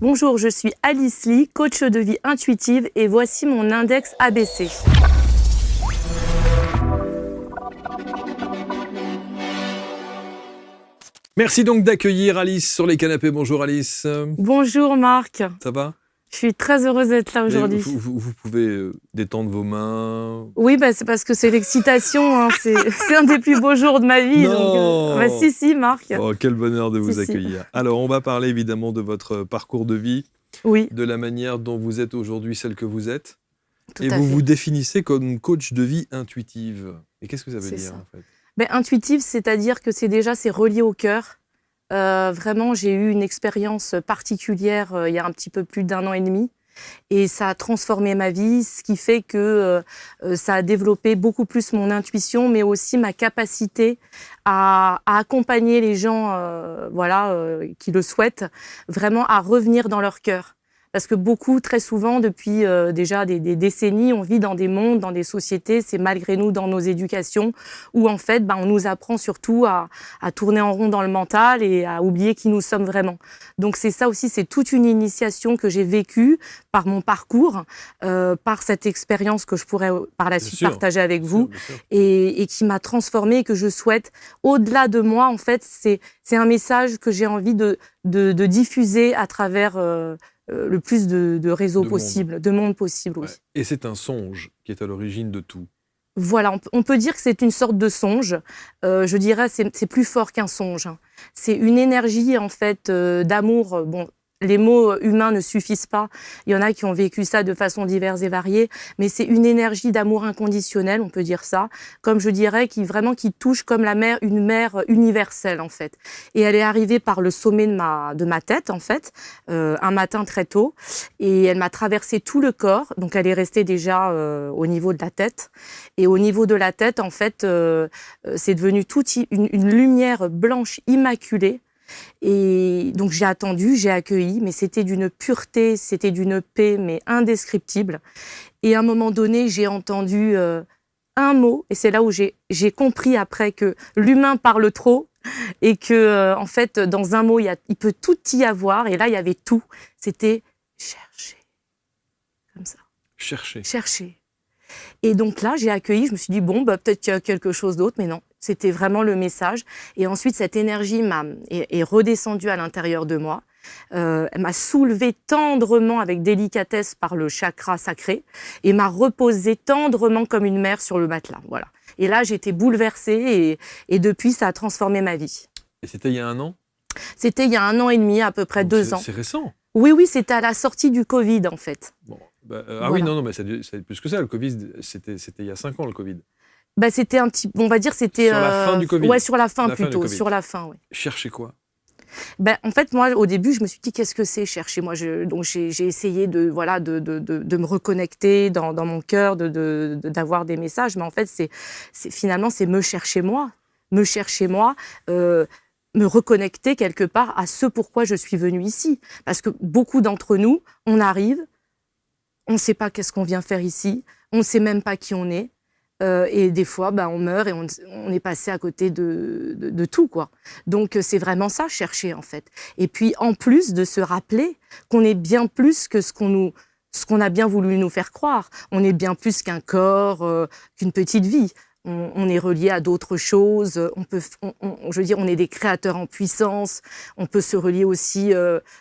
Bonjour, je suis Alice Lee, coach de vie intuitive et voici mon index ABC. Merci donc d'accueillir Alice sur les canapés. Bonjour Alice. Bonjour Marc, Ça va? je suis très heureuse d'être là Mais aujourd'hui. vous pouvez détendre vos mains. Oui, c'est parce que c'est l'excitation, hein, c'est un des plus beaux jours de ma vie. Non. Donc, si, Marc. Oh, quel bonheur de vous Si. accueillir. Alors, on va parler évidemment de votre parcours de vie, Oui, de la manière dont vous êtes aujourd'hui celle que vous êtes. tout Et à vous fait. vous définissez comme coach de vie intuitive. Et qu'est-ce que ça veut C'est dire ça. en fait? Intuitive, c'est-à-dire que c'est relié au cœur. Vraiment, j'ai eu une expérience particulière il y a un petit peu plus d'1 an et demi. Et ça a transformé ma vie, ce qui fait que ça a développé beaucoup plus mon intuition, mais aussi ma capacité à accompagner les gens qui le souhaitent, vraiment à revenir dans leur cœur. Parce que beaucoup, très souvent, depuis déjà des décennies, on vit dans des mondes, dans des sociétés, c'est malgré nous dans nos éducations, où en fait, on nous apprend surtout à tourner en rond dans le mental et à oublier qui nous sommes vraiment. Donc c'est ça aussi, c'est toute une initiation que j'ai vécue par mon parcours, par cette expérience que je pourrais par la Bien suite sûr, partager avec bien sûr, vous bien sûr. et qui m'a transformée et que je souhaite, au-delà de moi, en fait, c'est un message que j'ai envie de diffuser à travers le plus de réseaux De monde. possible, de monde possible, oui. Ouais. Et c'est un songe qui est à l'origine de tout. Voilà, on peut dire que c'est une sorte de songe. Je dirais c'est plus fort qu'un songe, hein. C'est une énergie en fait, d'amour, bon, les mots humains ne suffisent pas. Il y en a qui ont vécu ça de façon diverse et variée, mais c'est une énergie d'amour inconditionnel, on peut dire ça. Comme je dirais, qui touche comme une mère universelle en fait. Et elle est arrivée par le sommet de ma tête en fait, un matin très tôt et elle m'a traversé tout le corps. Donc elle est restée déjà, au niveau de la tête. Et au niveau de la tête, en fait, c'est devenu une lumière blanche immaculée. Et donc j'ai attendu, j'ai accueilli, mais c'était d'une pureté, c'était d'une paix, mais indescriptible. Et à un moment donné, j'ai entendu un mot, et c'est là où j'ai compris après que l'humain parle trop, et que en fait, dans un mot, il peut tout y avoir, et là, il y avait tout. C'était chercher, comme ça, Cherchez. chercher. Et donc là, j'ai accueilli, je me suis dit, bon, peut-être qu'il y a quelque chose d'autre, mais non, c'était vraiment le message. Et ensuite, cette énergie est redescendue à l'intérieur de moi. Elle m'a soulevée tendrement, avec délicatesse, par le chakra sacré, et m'a reposée tendrement comme une mère sur le matelas. Voilà. Et là, j'étais bouleversée, et depuis, ça a transformé ma vie. Et c'était il y a 1 an? C'était il y a 1 an et demi, à peu près Donc 2 ans. c'est récent. Oui, c'était à la sortie du Covid, en fait. Bon, ah oui, Voilà. non, mais c'est plus que ça. Le Covid, c'était il y a 5 ans, le Covid. C'était un petit, on va dire, c'était Sur la fin du Covid. ouais, sur la fin La fin du plutôt, Covid. sur la fin, ouais. Cherchez quoi? En fait, moi, au début, je me suis dit: «Qu'est-ce que c'est chercher?» Moi, donc j'ai essayé de me reconnecter dans mon cœur, d'avoir des messages, mais en fait, finalement, c'est me chercher moi. Me chercher moi, me reconnecter quelque part à ce pourquoi je suis venue ici. Parce que beaucoup d'entre nous, on arrive, on ne sait pas qu'est-ce qu'on vient faire ici, on ne sait même pas qui on est. Et des fois, on meurt et on est passé à côté de tout, quoi. Donc, c'est vraiment ça, chercher, en fait. Et puis, en plus de se rappeler qu'on est bien plus que ce qu'on a bien voulu nous faire croire. On est bien plus qu'un corps, qu'une petite vie. On est relié à d'autres choses. Je veux dire, on est des créateurs en puissance. On peut se relier aussi,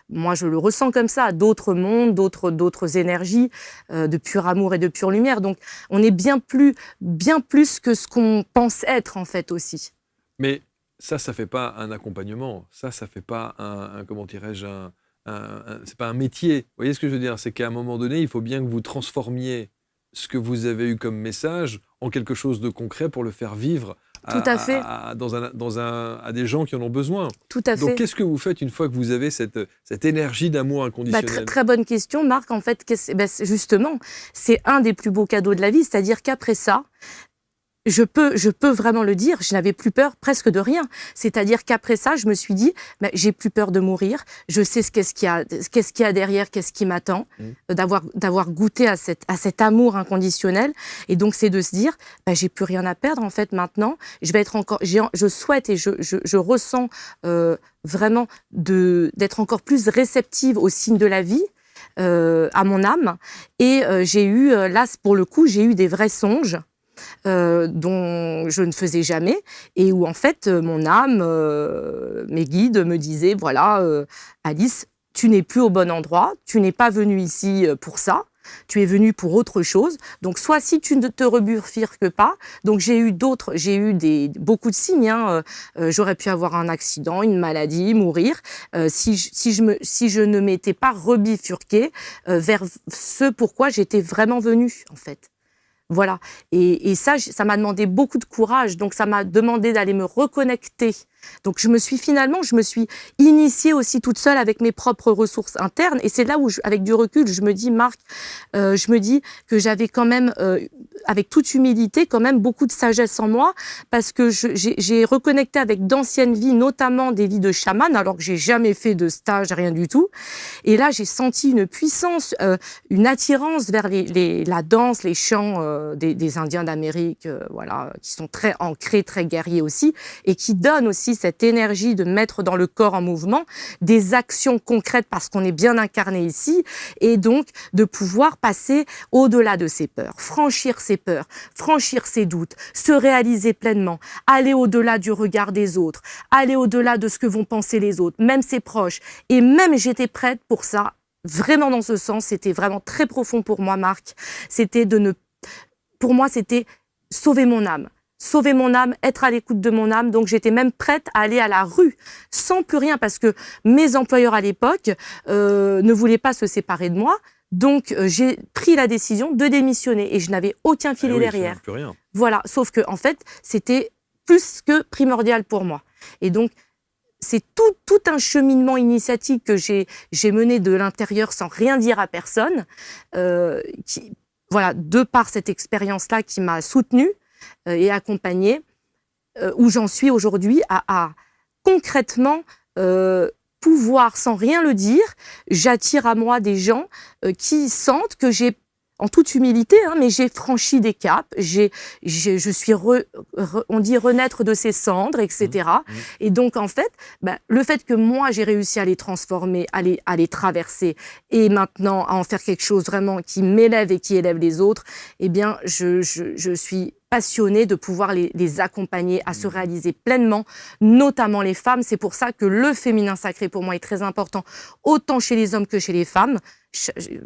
moi je le ressens comme ça, à d'autres mondes, d'autres énergies, de pur amour et de pure lumière. Donc, on est bien plus que ce qu'on pense être, en fait, aussi. Mais ça fait pas un accompagnement. Ça fait pas comment dirais-je, c'est pas un métier. Vous voyez ce que je veux dire? C'est qu'à un moment donné, il faut bien que vous transformiez ce que vous avez eu comme message en quelque chose de concret pour le faire vivre Tout à fait, à des gens qui en ont besoin. tout à Donc, fait. qu'est-ce que vous faites une fois que vous avez cette énergie d'amour Très, inconditionnel? très bonne question, Marc. En fait, justement, c'est un des plus beaux cadeaux de la vie. C'est-à-dire qu'après ça, je peux vraiment le dire, je n'avais plus peur presque de rien. C'est-à-dire qu'après ça, je me suis dit, ben, j'ai plus peur de mourir. Je sais qu'est-ce qu'il y a derrière, qu'est-ce qui m'attend, d'avoir goûté à cet amour inconditionnel. Et donc, c'est de se dire, ben, j'ai plus rien à perdre en fait maintenant. Je vais être encore, je souhaite et je ressens vraiment d'être encore plus réceptive aux signes de la vie. À mon âme. Et j'ai eu, là, pour le coup, j'ai eu des vrais songes. Dont je ne faisais jamais et où en fait mon âme, mes guides me disaient voilà Alice, tu n'es plus au bon endroit, tu n'es pas venue ici pour ça, tu es venue pour autre chose. Donc soit si tu ne te rebifurques pas, donc j'ai eu beaucoup de signes. J'aurais pu avoir un accident, une maladie, mourir si je ne m'étais pas rebifurquée vers ce pourquoi j'étais vraiment venue en fait. Voilà. Et ça m'a demandé beaucoup de courage. Donc, ça m'a demandé d'aller me reconnecter. Donc, je me suis initiée aussi toute seule avec mes propres ressources internes. Et c'est là où, avec du recul, je me dis, Marc, je me dis que j'avais quand même, avec toute humilité, quand même beaucoup de sagesse en moi, parce que j'ai reconnecté avec d'anciennes vies, notamment des vies de chaman, alors que j'ai jamais fait de stage, rien du tout. Et là, j'ai senti une puissance, une attirance vers la danse, les chants des Indiens d'Amérique, voilà, qui sont très ancrés, très guerriers aussi, et qui donnent aussi cette énergie de mettre dans le corps en mouvement des actions concrètes parce qu'on est bien incarné ici, et donc de pouvoir passer au-delà de ses peurs, franchir ses doutes, se réaliser pleinement, aller au-delà du regard des autres, aller au-delà de ce que vont penser les autres, même ses proches. Et même j'étais prête pour ça, vraiment dans ce sens, c'était vraiment très profond pour moi, Marc. Pour moi, c'était sauver mon âme, être à l'écoute de mon âme. Donc, j'étais même prête à aller à la rue, sans plus rien, parce que mes employeurs à l'époque ne voulaient pas se séparer de moi. Donc, j'ai pris la décision de démissionner et je n'avais aucun filet derrière. Plus rien. Voilà, sauf que en fait, c'était plus que primordial pour moi. Et donc, c'est tout un cheminement initiatique que j'ai mené de l'intérieur sans rien dire à personne, voilà, de par cette expérience-là qui m'a soutenue et accompagnée, où j'en suis aujourd'hui à concrètement pouvoir, sans rien le dire, j'attire à moi des gens qui sentent que j'ai, en toute humilité, mais j'ai franchi des caps, je suis, on dit renaître de ses cendres, etc. Et donc, en fait, le fait que moi, j'ai réussi à les transformer, à les traverser, et maintenant à en faire quelque chose vraiment qui m'élève et qui élève les autres, eh bien, je suis passionnée de pouvoir les accompagner à se réaliser pleinement, notamment les femmes. C'est pour ça que le féminin sacré, pour moi, est très important, autant chez les hommes que chez les femmes.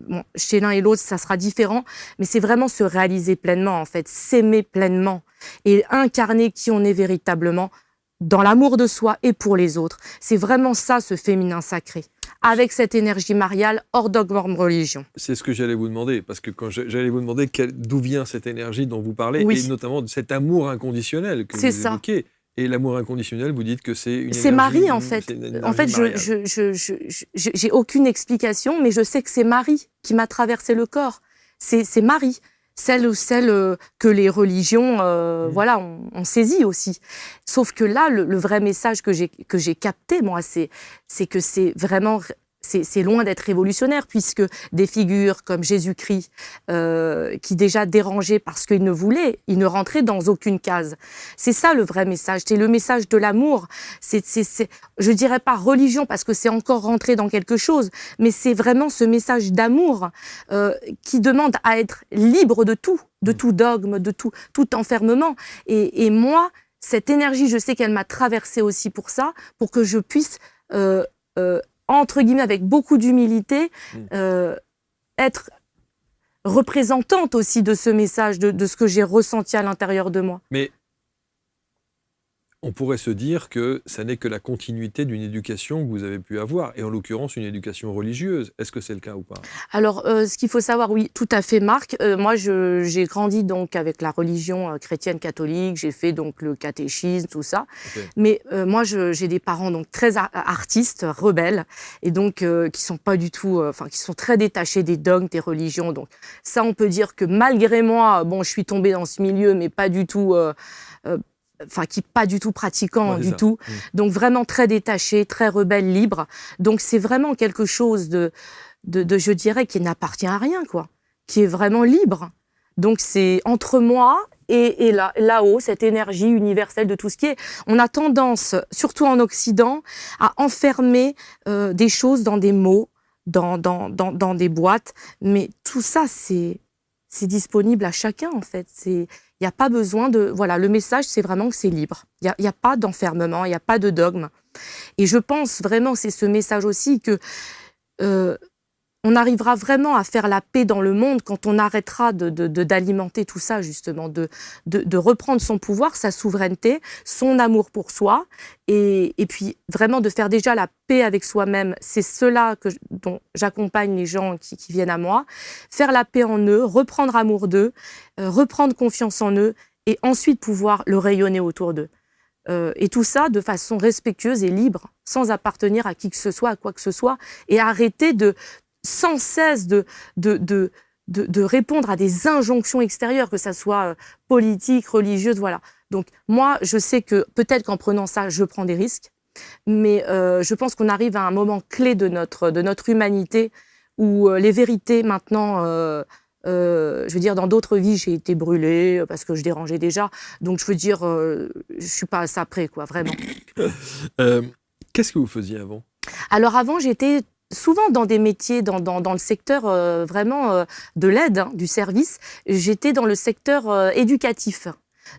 Bon, chez l'un et l'autre, ça sera différent, mais c'est vraiment se réaliser pleinement, en fait, s'aimer pleinement et incarner qui on est véritablement dans l'amour de soi et pour les autres. C'est vraiment ça, ce féminin sacré, avec cette énergie mariale hors dogme religion. C'est ce que j'allais vous demander, parce que quand j'allais vous demander d'où vient cette énergie dont vous parlez, oui. et notamment de cet amour inconditionnel que vous évoquez. Et l'amour inconditionnel, vous dites que c'est une énergie... C'est Marie, en fait. En fait, j'ai aucune explication, mais je sais que c'est Marie qui m'a traversé le corps. C'est Marie, celle que les religions voilà, ont saisi aussi. Sauf que là, le vrai message que j'ai capté, moi, c'est que c'est vraiment... C'est loin d'être révolutionnaire, puisque des figures comme Jésus-Christ, qui déjà dérangeaient parce qu'il il ne rentrait dans aucune case. C'est ça le vrai message, c'est le message de l'amour. Je dirais pas religion, parce que c'est encore rentré dans quelque chose, mais c'est vraiment ce message d'amour qui demande à être libre de tout dogme, de tout enfermement. Et moi, cette énergie, je sais qu'elle m'a traversée aussi pour ça, pour que je puisse... entre guillemets, avec beaucoup d'humilité, être représentante aussi de ce message, de ce que j'ai ressenti à l'intérieur de moi. Mais On pourrait se dire que ça n'est que la continuité d'une éducation que vous avez pu avoir, et en l'occurrence une éducation religieuse. Est-ce que c'est le cas ou pas? Alors, ce qu'il faut savoir, oui, tout à fait, Marc. Moi, j'ai grandi donc avec la religion chrétienne catholique. J'ai fait donc le catéchisme, tout ça. Ok. Mais moi, j'ai des parents donc très artistes, rebelles, et donc qui sont pas du tout, enfin, qui sont très détachés des dogmes, des religions. Donc ça, on peut dire que malgré moi, bon, je suis tombée dans ce milieu, mais pas du tout. Enfin, qui pas du tout pratiquant Ouais, c'est du ça. tout, donc vraiment très détaché, très rebelle, libre. Donc c'est vraiment quelque chose je dirais, qui n'appartient à rien, quoi, qui est vraiment libre. Donc c'est entre moi et là-haut, cette énergie universelle de tout ce qui est. On a tendance, surtout en Occident, à enfermer des choses dans des mots, dans des boîtes, mais tout ça, c'est disponible à chacun, en fait. Il n'y a pas besoin de... Voilà, le message, c'est vraiment que c'est libre. Il y a pas d'enfermement, il n'y a pas de dogme. Et je pense vraiment, c'est ce message aussi que on arrivera vraiment à faire la paix dans le monde quand on arrêtera d'alimenter tout ça, justement, de reprendre son pouvoir, sa souveraineté, son amour pour soi, et puis vraiment de faire déjà la paix avec soi-même. C'est cela dont j'accompagne les gens qui viennent à moi. Faire la paix en eux, reprendre amour d'eux, reprendre confiance en eux, et ensuite pouvoir le rayonner autour d'eux. Et tout ça de façon respectueuse et libre, sans appartenir à qui que ce soit, à quoi que ce soit, et arrêter sans cesse de répondre à des injonctions extérieures, que ça soit politique, religieuse, voilà. Donc moi, je sais que peut-être qu'en prenant ça, je prends des risques, mais je pense qu'on arrive à un moment clé de notre humanité où les vérités maintenant... je veux dire, dans d'autres vies, j'ai été brûlée parce que je dérangeais déjà. Donc, je veux dire, je suis pas à ça près, quoi, vraiment. Qu'est-ce que vous faisiez avant? Alors, avant, j'étais souvent dans des métiers, dans le secteur vraiment de l'aide, hein, du service. J'étais dans le secteur éducatif.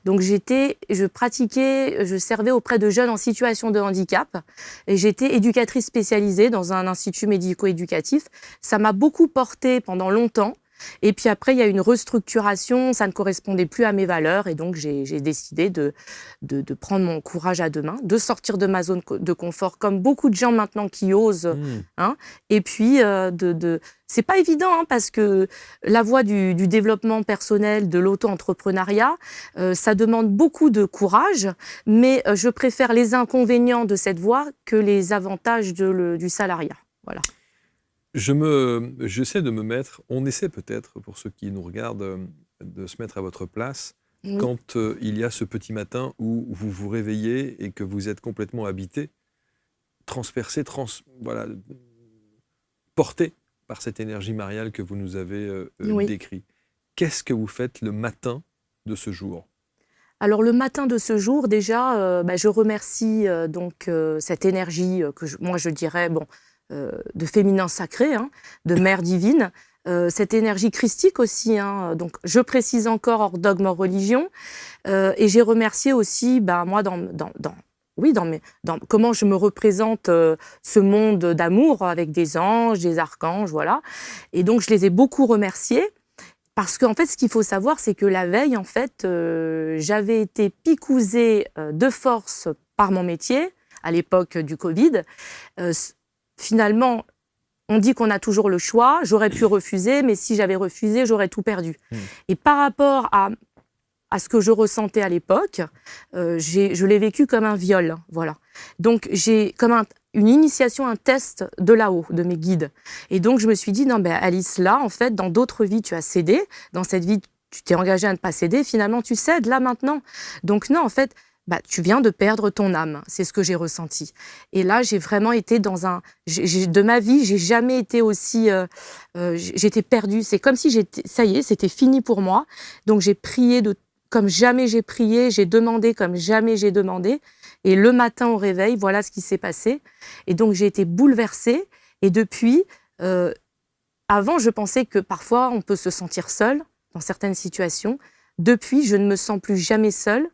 Donc, je pratiquais, je servais auprès de jeunes en situation de handicap. Et j'étais éducatrice spécialisée dans un institut médico-éducatif. Ça m'a beaucoup portée pendant longtemps. Et puis après, il y a une restructuration, ça ne correspondait plus à mes valeurs, et donc j'ai décidé de prendre mon courage à deux mains, de sortir de ma zone de confort, comme beaucoup de gens maintenant qui osent, hein, et puis c'est pas évident, hein, parce que la voie du développement personnel, de l'auto-entrepreneuriat, ça demande beaucoup de courage, mais je préfère les inconvénients de cette voie que les avantages du salariat. Voilà. J'essaie de me mettre, on essaie peut-être, pour ceux qui nous regardent, de se mettre à votre place, Oui. quand il y a ce petit matin où vous vous réveillez et que vous êtes complètement habité, transpercé, voilà, porté par cette énergie mariale que vous nous avez Oui. décrit. Qu'est-ce que vous faites le matin de ce jour? Alors le matin de ce jour, déjà, je remercie donc cette énergie que moi je dirais de féminin sacré, hein, de mère divine, cette énergie christique aussi, hein, donc je précise encore hors dogme, hors religion, et j'ai remercié aussi, moi dans comment je me représente ce monde d'amour avec des anges, des archanges, voilà, et donc je les ai beaucoup remerciés. Parce qu'en fait, ce qu'il faut savoir, c'est que la veille, en fait, j'avais été picousée de force par mon métier, à l'époque du Covid. Finalement, on dit qu'on a toujours le choix. J'aurais pu refuser, mais si j'avais refusé, j'aurais tout perdu. Et par rapport à ce que je ressentais à l'époque, je l'ai vécu comme un viol, voilà. Donc j'ai comme une initiation, un test de là-haut, de mes guides. Et donc je me suis dit, non, Alice, là, en fait, dans d'autres vies, tu as cédé. Dans cette vie, tu t'es engagée à ne pas céder. Finalement, tu cèdes, là, maintenant. Donc non, en fait, tu viens de perdre ton âme. C'est ce que j'ai ressenti. Et là, j'ai vraiment été de ma vie, j'ai jamais été aussi... j'étais perdue. C'est comme si ça y est, c'était fini pour moi. Donc j'ai prié comme jamais j'ai prié, j'ai demandé comme jamais j'ai demandé. Et le matin au réveil, voilà ce qui s'est passé. Et donc j'ai été bouleversée. Et depuis, avant, je pensais que parfois on peut se sentir seul dans certaines situations. Depuis, je ne me sens plus jamais seule.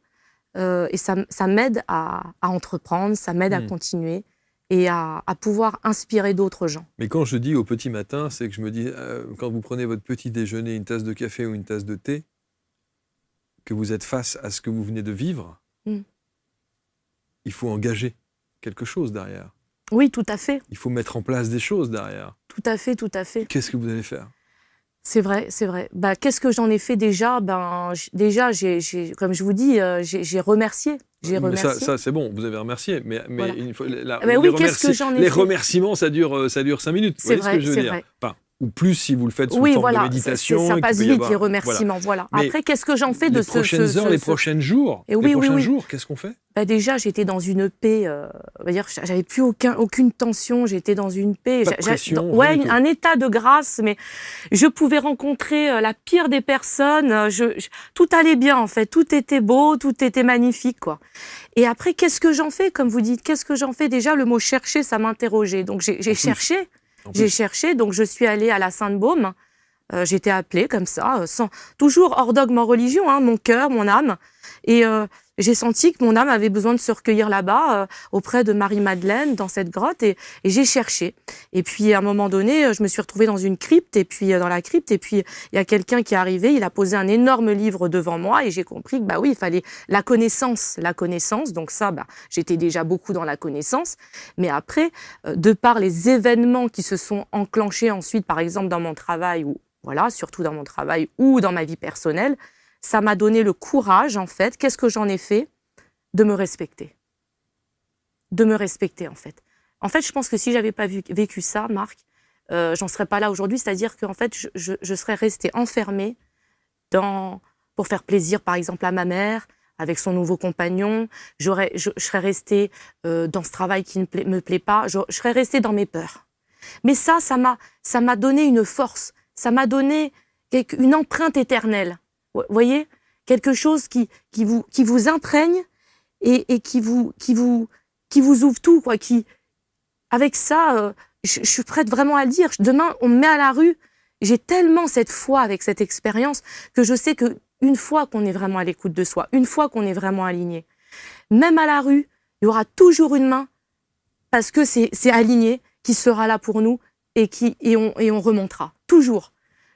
Et ça m'aide à entreprendre, ça m'aide à continuer et à pouvoir inspirer d'autres gens. Mais quand je dis au petit matin, c'est que je me dis, quand vous prenez votre petit déjeuner, une tasse de café ou une tasse de thé, que vous êtes face à ce que vous venez de vivre, il faut engager quelque chose derrière. Oui, tout à fait. Il faut mettre en place des choses derrière. Tout à fait, tout à fait. Qu'est-ce que vous allez faire? C'est vrai, c'est vrai. Bah, qu'est-ce que j'en ai fait déjà? Déjà, comme je vous dis, j'ai remercié. J'ai Mais remercié. ça c'est bon, vous avez remercié. Mais Voilà. il faut, Oui, qu'est-ce que j'en ai les fait? remerciements, ça dure 5 minutes. Vous C'est voyez ce vrai, que je veux c'est dire? vrai. Enfin, ou plus si vous le faites sous Oui, forme voilà, de méditation. ça et passe qu'il peut y vite, avoir- les remerciements. Voilà. Mais Après, qu'est-ce que j'en fais de les ce... prochaines heures, les prochains jours, Et oui, les prochains oui. jours, qu'est-ce qu'on fait? Bah déjà, j'étais dans une paix, on va dire, j'avais plus aucune tension, j'étais dans une paix. Pas de pression, Ouais, rien du tout. un état de grâce, mais je pouvais rencontrer la pire des personnes. Tout allait bien, en fait. Tout était beau, tout était magnifique, quoi. Et après, qu'est-ce que j'en fais, comme vous dites? Qu'est-ce que j'en fais? Déjà, le mot chercher, ça m'interrogeait. Donc, j'ai cherché. J'ai cherché, donc je suis allée à la Sainte-Baume. J'étais appelée comme ça, toujours hors dogme en religion, hein, mon cœur, mon âme. Et j'ai senti que mon âme avait besoin de se recueillir là-bas, auprès de Marie-Madeleine, dans cette grotte. Et j'ai cherché. Et puis, à un moment donné, je me suis retrouvée dans une crypte, et puis dans la crypte, et puis il y a quelqu'un qui est arrivé, il a posé un énorme livre devant moi, et j'ai compris que, bah oui, il fallait la connaissance. Donc ça, bah, j'étais déjà beaucoup dans la connaissance. Mais après, de par les événements qui se sont enclenchés ensuite, par exemple dans mon travail, voilà, surtout dans mon travail ou dans ma vie personnelle, ça m'a donné le courage, en fait. Qu'est-ce que j'en ai fait? De me respecter. De me respecter, en fait. En fait, je pense que si j'avais pas vécu ça, Marc, j'en serais pas là aujourd'hui. C'est-à-dire qu'en fait, je serais restée enfermée pour faire plaisir, par exemple, à ma mère, avec son nouveau compagnon. Je serais restée dans ce travail qui ne me plaît pas. Je serais restée dans mes peurs. Mais ça m'a donné une force. Ça m'a donné une empreinte éternelle. Vous voyez? Quelque chose qui vous imprègne et qui vous ouvre tout, quoi. Avec ça, je suis prête vraiment à le dire. Demain, on me met à la rue. J'ai tellement cette foi avec cette expérience que je sais qu'une fois qu'on est vraiment à l'écoute de soi, une fois qu'on est vraiment aligné, même à la rue, il y aura toujours une main, parce que c'est aligné, qui sera là pour nous et on remontera. Toujours.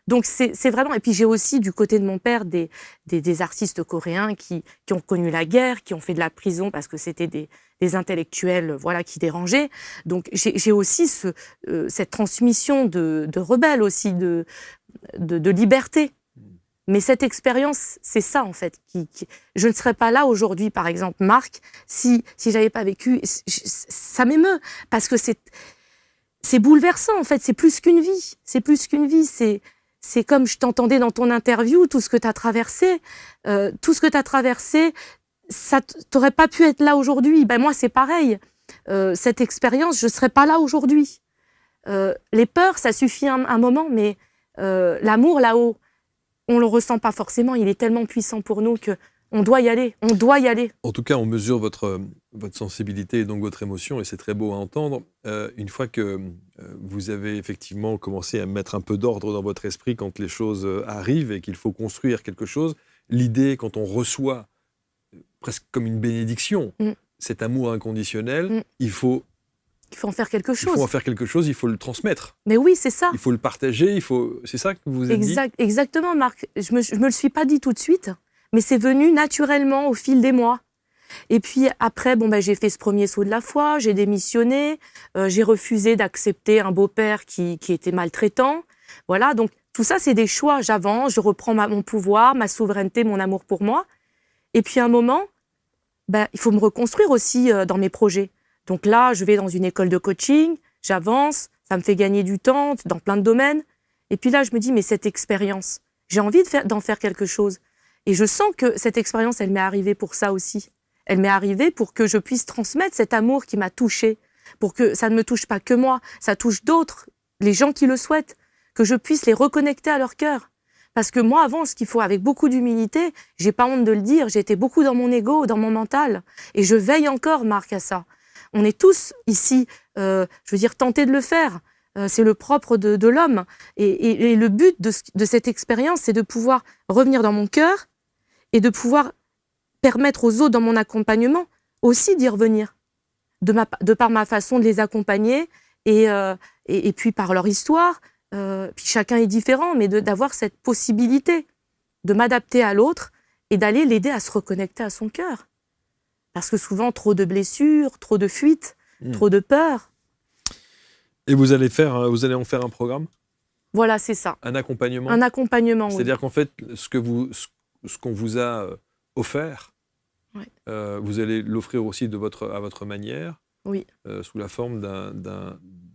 Donc c'est vraiment... Et puis j'ai aussi du côté de mon père des artistes coréens qui ont connu la guerre, qui ont fait de la prison parce que c'était des intellectuels, voilà, qui dérangeaient. Donc j'ai aussi cette transmission de rebelles aussi, de liberté. Mais cette expérience, c'est ça en fait. Je ne serais pas là aujourd'hui, par exemple, Marc, si j'avais pas vécu. Ça m'émeut parce que c'est bouleversant en fait. C'est plus qu'une vie. C'est plus qu'une vie. C'est comme je t'entendais dans ton interview, tout ce que tu as traversé. Tout ce que tu as traversé, ça t'aurais pas pu être là aujourd'hui. Ben moi, c'est pareil. Cette expérience, je serais pas là aujourd'hui. Les peurs, ça suffit un moment, mais l'amour là-haut, on le ressent pas forcément. Il est tellement puissant pour nous que on doit y aller. On doit y aller. En tout cas, on mesure votre sensibilité et donc votre émotion, et c'est très beau à entendre. Une fois que vous avez effectivement commencé à mettre un peu d'ordre dans votre esprit quand les choses arrivent et qu'il faut construire quelque chose, l'idée, quand on reçoit presque comme une bénédiction, cet amour inconditionnel, il faut en faire quelque chose. Il faut en faire quelque chose, il faut le transmettre. Mais oui, c'est ça. Il faut le partager, c'est ça que vous vous êtes dit? Exactement, Marc. Je me le suis pas dit tout de suite, mais c'est venu naturellement au fil des mois. Et puis après, j'ai fait ce premier saut de la foi, j'ai démissionné, j'ai refusé d'accepter un beau-père qui était maltraitant. Voilà, donc tout ça, c'est des choix. J'avance, je reprends mon pouvoir, ma souveraineté, mon amour pour moi. Et puis à un moment, il faut me reconstruire aussi dans mes projets. Donc là, je vais dans une école de coaching, j'avance, ça me fait gagner du temps dans plein de domaines. Et puis là, je me dis, mais cette expérience, j'ai envie d'en faire quelque chose. Et je sens que cette expérience, elle m'est arrivée pour ça aussi. Elle m'est arrivée pour que je puisse transmettre cet amour qui m'a touchée, pour que ça ne me touche pas que moi, ça touche d'autres, les gens qui le souhaitent, que je puisse les reconnecter à leur cœur. Parce que moi, avant, ce qu'il faut, avec beaucoup d'humilité, j'ai pas honte de le dire, j'étais beaucoup dans mon ego, dans mon mental. Et je veille encore, Marc, à ça. On est tous ici, tentés de le faire. C'est le propre de l'homme. Et le but de cette expérience, c'est de pouvoir revenir dans mon cœur et de pouvoir permettre aux autres, dans mon accompagnement, aussi d'y revenir. De par ma façon de les accompagner et puis par leur histoire. Puis chacun est différent, mais d'avoir cette possibilité de m'adapter à l'autre et d'aller l'aider à se reconnecter à son cœur. Parce que souvent, trop de blessures, trop de fuites, trop de peur. Et vous allez en faire un programme? Voilà, c'est ça. Un accompagnement? Un accompagnement, oui. C'est-à-dire qu'en fait, ce qu'on vous a offert, Ouais. vous allez l'offrir aussi à votre manière, Oui. sous la forme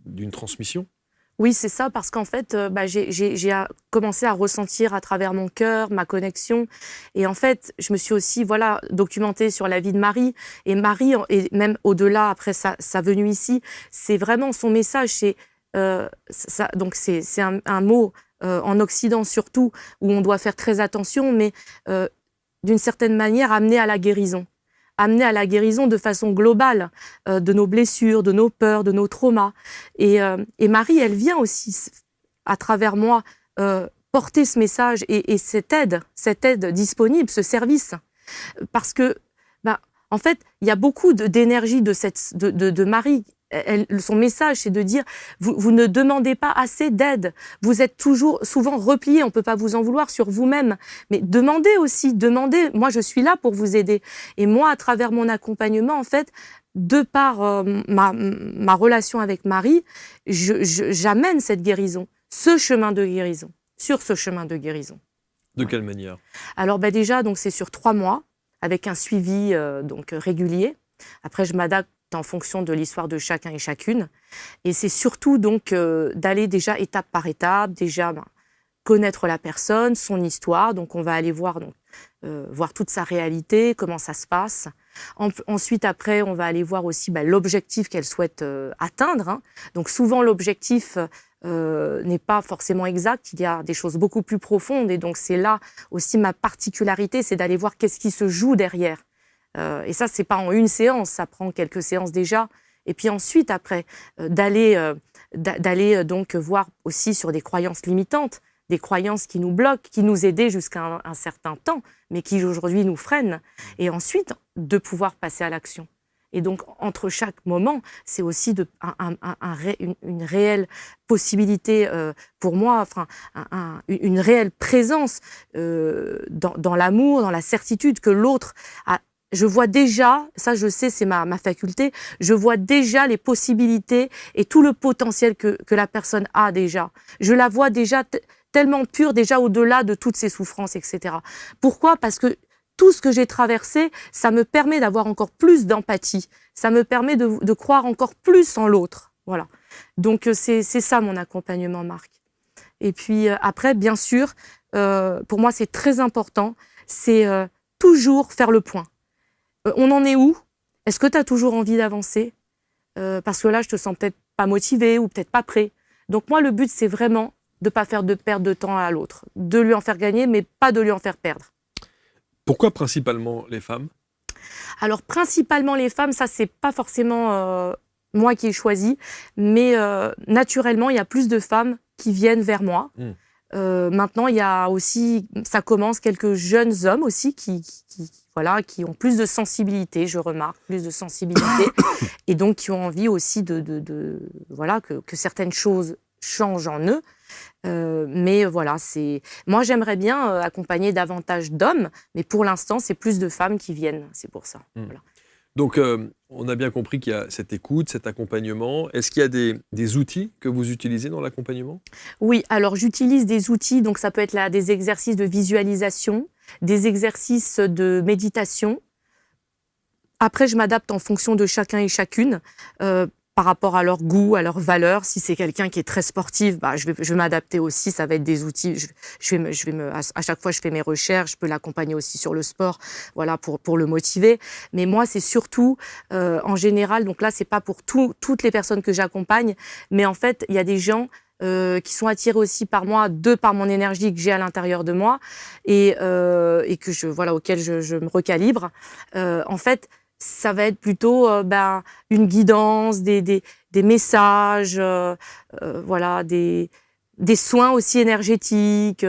d'une transmission? Oui, c'est ça, parce qu'en fait, j'ai commencé à ressentir à travers mon cœur, ma connexion. Et en fait, je me suis aussi documentée sur la vie de Marie. Et Marie, et même au-delà, après sa venue ici, c'est vraiment son message. Donc c'est un mot en Occident surtout, où on doit faire très attention, mais d'une certaine manière, amener à la guérison. Amener à la guérison de façon globale de nos blessures, de nos peurs, de nos traumas. Et Marie, elle vient aussi, à travers moi, porter ce message et cette aide disponible, ce service. Parce que, en fait, il y a beaucoup d'énergie de Marie. Son message, c'est de dire, vous ne demandez pas assez d'aide. Vous êtes souvent repliés, on ne peut pas vous en vouloir, sur vous-même. Mais demandez aussi, demandez. Moi, je suis là pour vous aider. Et moi, à travers mon accompagnement, en fait, de par ma relation avec Marie, j'amène cette guérison, ce chemin de guérison, sur ce chemin de guérison. De quelle manière? Alors, déjà, c'est sur 3 mois, avec un suivi régulier. Après, je m'adapte en fonction de l'histoire de chacun et chacune. Et c'est surtout d'aller déjà étape par étape, déjà connaître la personne, son histoire. Donc on va aller voir toute sa réalité, comment ça se passe. Ensuite, après, on va aller voir aussi l'objectif qu'elle souhaite atteindre. Hein. Donc souvent, l'objectif n'est pas forcément exact. Il y a des choses beaucoup plus profondes. Et donc c'est là aussi ma particularité, c'est d'aller voir qu'est-ce qui se joue derrière. Et ça, c'est pas en une séance, ça prend quelques séances déjà. Et puis ensuite, après, d'aller donc voir aussi sur des croyances limitantes, des croyances qui nous bloquent, qui nous aidaient jusqu'à un certain temps, mais qui aujourd'hui nous freinent. Et ensuite, de pouvoir passer à l'action. Et donc, entre chaque moment, c'est aussi une réelle possibilité pour moi, une réelle présence dans l'amour, dans la certitude que l'autre a. Je vois déjà, ça je sais, c'est ma faculté, je vois déjà les possibilités et tout le potentiel que la personne a déjà. Je la vois déjà tellement pure, déjà au-delà de toutes ses souffrances, etc. Pourquoi? Parce que tout ce que j'ai traversé, ça me permet d'avoir encore plus d'empathie. Ça me permet de croire encore plus en l'autre. Voilà. Donc c'est ça mon accompagnement, Marc. Et puis après, bien sûr, pour moi c'est très important, c'est toujours faire le point. On en est où? Est-ce que tu as toujours envie d'avancer? Parce que là, je te sens peut-être pas motivé ou peut-être pas prêt. Donc moi, le but, c'est vraiment de ne pas faire de perte de temps à l'autre. De lui en faire gagner, mais pas de lui en faire perdre. Pourquoi principalement les femmes? Alors, principalement les femmes, ça, c'est pas forcément moi qui ai choisi, mais naturellement, il y a plus de femmes qui viennent vers moi. Maintenant, il y a aussi, ça commence, quelques jeunes hommes aussi qui ont plus de sensibilité, je remarque, plus de sensibilité, et donc qui ont envie aussi que certaines choses changent en eux. Mais voilà, moi j'aimerais bien accompagner davantage d'hommes, mais pour l'instant, c'est plus de femmes qui viennent, c'est pour ça. Voilà. Donc, on a bien compris qu'il y a cette écoute, cet accompagnement. Est-ce qu'il y a des outils que vous utilisez dans l'accompagnement? Oui, alors j'utilise des outils, donc ça peut être des exercices de visualisation, des exercices de méditation. Après, je m'adapte en fonction de chacun et chacune, par rapport à leur goût, à leurs valeurs. Si c'est quelqu'un qui est très sportif, je vais m'adapter aussi. Ça va être des outils. À chaque fois, je fais mes recherches. Je peux l'accompagner aussi sur le sport, voilà, pour le motiver. Mais moi, c'est surtout, en général, donc là, c'est pas pour toutes les personnes que j'accompagne, mais en fait, il y a des gens qui sont attirés aussi par moi, par mon énergie que j'ai à l'intérieur de moi et que auquel je me recalibre. En fait, ça va être plutôt une guidance, des messages, voilà, des soins aussi énergétiques,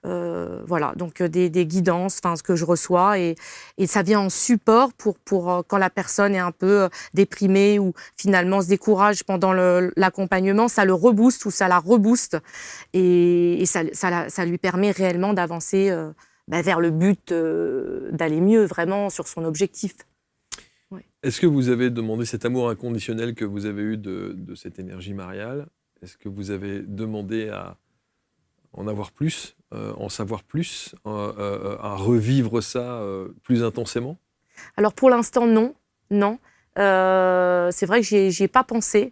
voilà, donc des guidances, ce que je reçois, et ça vient en support pour quand la personne est un peu déprimée ou finalement se décourage pendant l'accompagnement, ça le rebooste ou ça la rebooste, et ça lui permet réellement d'avancer vers le but, d'aller mieux vraiment sur son objectif. Est-ce que vous avez demandé cet amour inconditionnel que vous avez eu de cette énergie mariale? Est-ce que vous avez demandé à en avoir plus, en savoir plus, à revivre ça plus intensément? Alors pour l'instant, non. Non. C'est vrai que j'y ai pas pensé.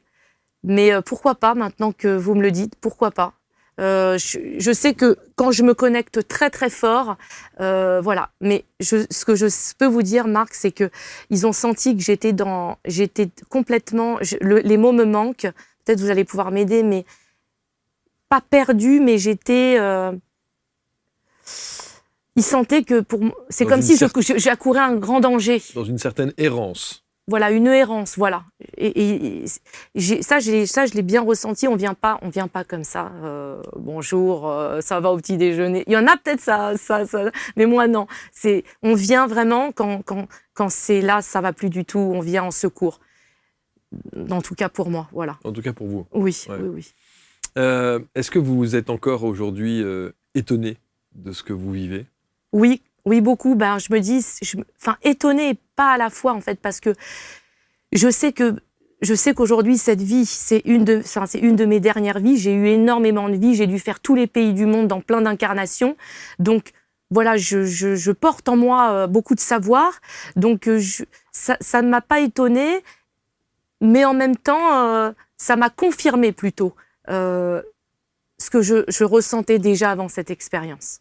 Mais pourquoi pas, maintenant que vous me le dites, pourquoi pas? Je sais que quand je me connecte très très fort, voilà. Mais ce que je peux vous dire, Marc, c'est que ils ont senti que j'étais complètement, les mots me manquent. Peut-être vous allez pouvoir m'aider, mais pas perdue, mais j'étais. Ils sentaient que c'est comme si j'accourais un grand danger. Dans une certaine errance. Voilà, une errance, voilà. Et ça, je l'ai bien ressenti. On vient pas comme ça. Bonjour, ça va au petit déjeuner. Il y en a peut-être ça, mais moi non. On vient vraiment quand c'est là, ça va plus du tout. On vient en secours. En tout cas pour moi, voilà. En tout cas pour vous. Oui, ouais. oui. Est-ce que vous êtes encore aujourd'hui étonné de ce que vous vivez? Oui, beaucoup. Ben, je me dis, étonnée, pas à la fois en fait, parce que je sais qu'aujourd'hui cette vie, c'est une de mes dernières vies. J'ai eu énormément de vies. J'ai dû faire tous les pays du monde dans plein d'incarnations. Donc voilà, je porte en moi beaucoup de savoir. Donc ça ne m'a pas étonnée, mais en même temps, ça m'a confirmé plutôt ce que je ressentais déjà avant cette expérience.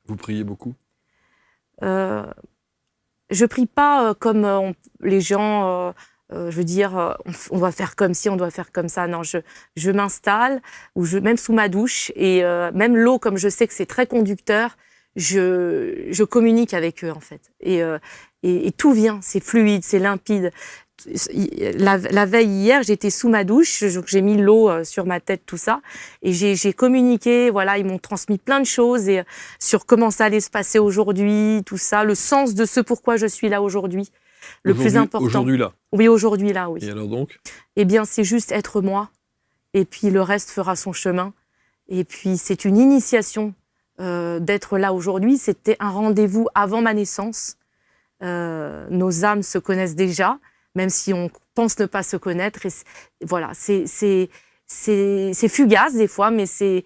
Vous priez beaucoup? Je prie pas comme les gens, je veux dire, on doit faire comme ci, on doit faire comme ça. Non, je m'installe, même sous ma douche, et même l'eau, comme je sais que c'est très conducteur, je communique avec eux en fait. Et tout vient, c'est fluide, c'est limpide. La veille hier, j'étais sous ma douche, j'ai mis l'eau sur ma tête, tout ça, et j'ai communiqué. Voilà, ils m'ont transmis plein de choses et sur comment ça allait se passer aujourd'hui, tout ça, le sens de ce pourquoi je suis là aujourd'hui, le plus important. Aujourd'hui là. Oui, aujourd'hui là, oui. Et alors donc? Eh bien, c'est juste être moi, et puis le reste fera son chemin. Et puis c'est une initiation d'être là aujourd'hui. C'était un rendez-vous avant ma naissance. Nos âmes se connaissent déjà, même si on pense ne pas se connaître. Et voilà, c'est fugace des fois, mais c'est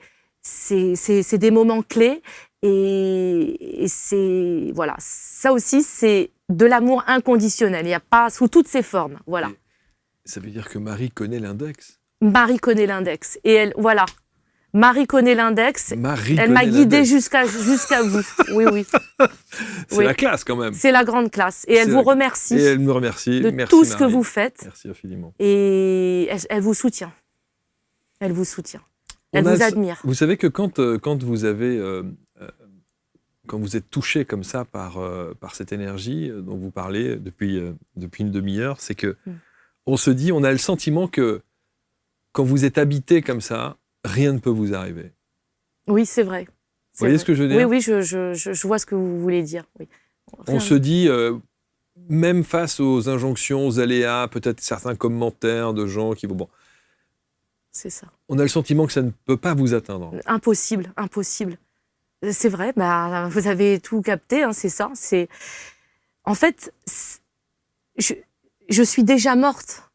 des moments clés. Et c'est, voilà, ça aussi, c'est de l'amour inconditionnel. Il n'y a pas sous toutes ses formes, voilà. Et ça veut dire que Marie connaît l'index? Marie connaît l'index. Et elle, voilà. Marie connaît l'index. Elle m'a guidée jusqu'à vous. Oui, oui. C'est la classe quand même. C'est la grande classe. Et elle vous remercie. Et elle me remercie. De merci, tout ce Marie. que vous faites. Merci infiniment. Et elle vous soutient. Elle vous soutient. Elle vous admire. Vous savez que quand vous avez, quand vous êtes touché comme ça par cette énergie dont vous parlez depuis une demi-heure, c'est que on se dit, on a le sentiment que quand vous êtes habité comme ça, rien ne peut vous arriver. Oui, c'est vrai. Vous voyez ce que je veux dire? Oui, oui, je vois ce que vous voulez dire. Oui. On se dit, même face aux injonctions, aux aléas, peut-être certains commentaires de gens qui vont... Bon, c'est ça. On a le sentiment que ça ne peut pas vous atteindre. Impossible, impossible. C'est vrai, bah, vous avez tout capté, hein, c'est ça. En fait, je suis déjà morte.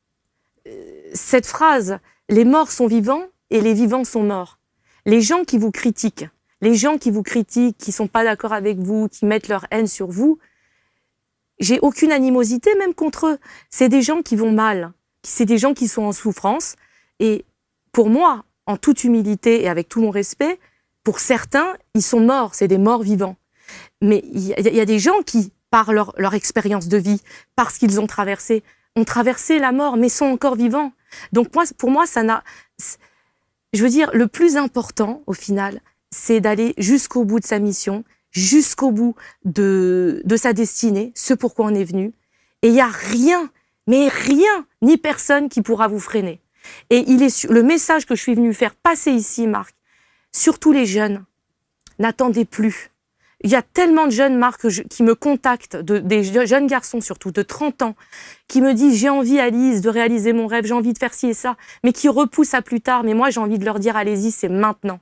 Cette phrase, les morts sont vivants et les vivants sont morts. Les gens qui vous critiquent, qui sont pas d'accord avec vous, qui mettent leur haine sur vous, j'ai aucune animosité même contre eux. C'est des gens qui vont mal, c'est des gens qui sont en souffrance. Et pour moi, en toute humilité et avec tout mon respect, pour certains, ils sont morts, c'est des morts vivants. Mais il y a des gens qui, par leur expérience de vie, parce qu'ils ont traversé la mort, mais sont encore vivants. Donc pour moi, je veux dire, le plus important, au final, c'est d'aller jusqu'au bout de sa mission, jusqu'au bout de sa destinée, ce pourquoi on est venu. Et il n'y a rien, mais rien, ni personne qui pourra vous freiner. Et le message que je suis venue faire passer ici, Marc, surtout les jeunes, n'attendez plus. Il y a tellement de jeunes, Marc, qui me contactent, des jeunes garçons surtout, de 30 ans, qui me disent « J'ai envie, Alice, de réaliser mon rêve, j'ai envie de faire ci et ça », mais qui repoussent à plus tard. Mais moi, j'ai envie de leur dire « Allez-y, c'est maintenant ».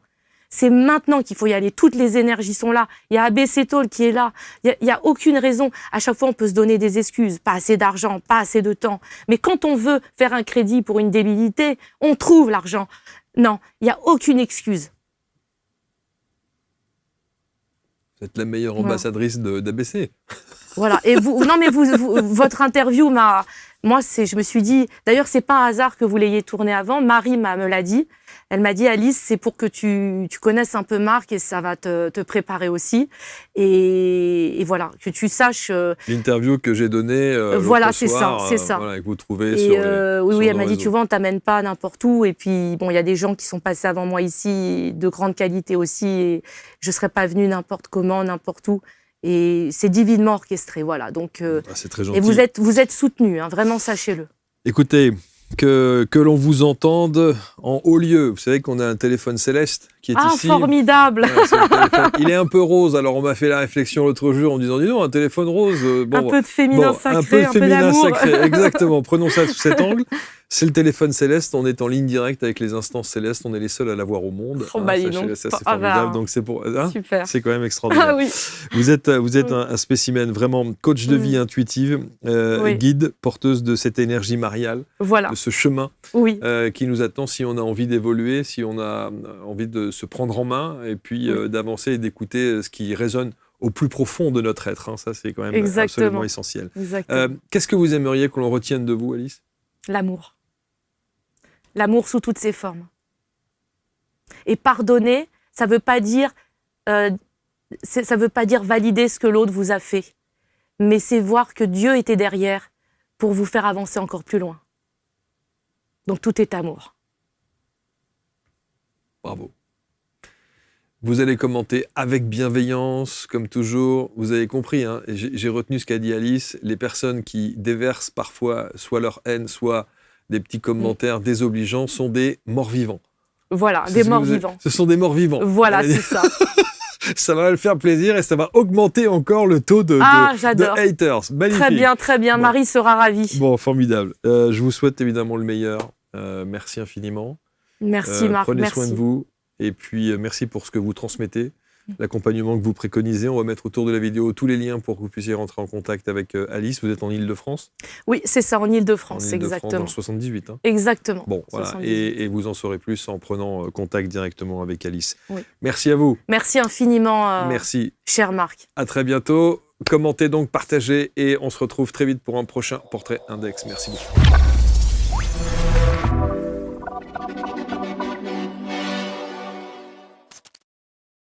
C'est maintenant qu'il faut y aller. Toutes les énergies sont là. Il y a ABC Talk qui est là. Il y a aucune raison. À chaque fois, on peut se donner des excuses. Pas assez d'argent, pas assez de temps. Mais quand on veut faire un crédit pour une débilité, on trouve l'argent. Non, il n'y a aucune excuse. Vous êtes la meilleure ambassadrice d'ABC. Voilà. Et vous, non mais votre interview moi je me suis dit, d'ailleurs c'est pas un hasard que vous l'ayez tourné avant. Marie me l'a dit. Elle m'a dit, Alice, c'est pour que tu connaisses un peu Marc et ça va te préparer aussi. Et voilà, que tu saches. L'interview que j'ai donnée. Voilà, c'est ça. Voilà, que vous trouvez sur les. Oui, elle m'a dit, tu vois, on t'amène pas n'importe où. Et puis, bon, il y a des gens qui sont passés avant moi ici, de grande qualité aussi. Et je serais pas venue n'importe comment, n'importe où. Et c'est divinement orchestré, voilà. Donc, c'est très gentil. Et vous êtes soutenus, hein, vraiment, sachez-le. Écoutez, que l'on vous entende en haut lieu. Vous savez qu'on a un téléphone céleste qui est ici. Ah, formidable. Il est un peu rose. Alors, on m'a fait la réflexion l'autre jour en me disant, dis donc, un téléphone rose. Un peu de féminin sacré, un peu sacré. Exactement. Prenons ça sous cet angle. C'est le téléphone céleste. On est en ligne directe avec les instances célestes. On est les seuls à l'avoir au monde. Sachez-le, ça, c'est formidable. Donc, c'est pour. Super. C'est quand même extraordinaire. Ah, oui. Vous êtes un spécimen, vraiment coach de vie intuitive, guide, porteuse de cette énergie mariale, de ce chemin qui nous attend si on a envie d'évoluer, si on a envie de se prendre en main et puis d'avancer et d'écouter ce qui résonne au plus profond de notre être. Ça, c'est quand même absolument essentiel. Qu'est-ce que vous aimeriez que l'on retienne de vous, Alice ? L'amour. L'amour sous toutes ses formes. Et pardonner, ça veut pas dire valider ce que l'autre vous a fait, mais c'est voir que Dieu était derrière pour vous faire avancer encore plus loin. Donc tout est amour. Bravo. Vous allez commenter avec bienveillance, comme toujours. Vous avez compris, hein, j'ai retenu ce qu'a dit Alice. Les personnes qui déversent parfois soit leur haine, soit des petits commentaires désobligeants sont des morts-vivants. Voilà, des morts-vivants. Ce sont des morts-vivants. Voilà, c'est ça. Ça va le faire plaisir et ça va augmenter encore le taux de haters. Magnifique. Très bien. Bon. Marie sera ravie. Bon, formidable. Je vous souhaite évidemment le meilleur. Merci infiniment. Merci Marc. Prenez soin de vous. Et puis, merci pour ce que vous transmettez, l'accompagnement que vous préconisez. On va mettre autour de la vidéo tous les liens pour que vous puissiez rentrer en contact avec Alice. Vous êtes en Île-de-France ? Oui, c'est ça, en Île-de-France, exactement. Dans le 78. Hein. Exactement. Bon, voilà. Et vous en saurez plus en prenant contact directement avec Alice. Oui. Merci à vous. Merci infiniment, merci. Cher Marc. À très bientôt. Commentez donc, partagez et on se retrouve très vite pour un prochain Portrait Index. Merci beaucoup.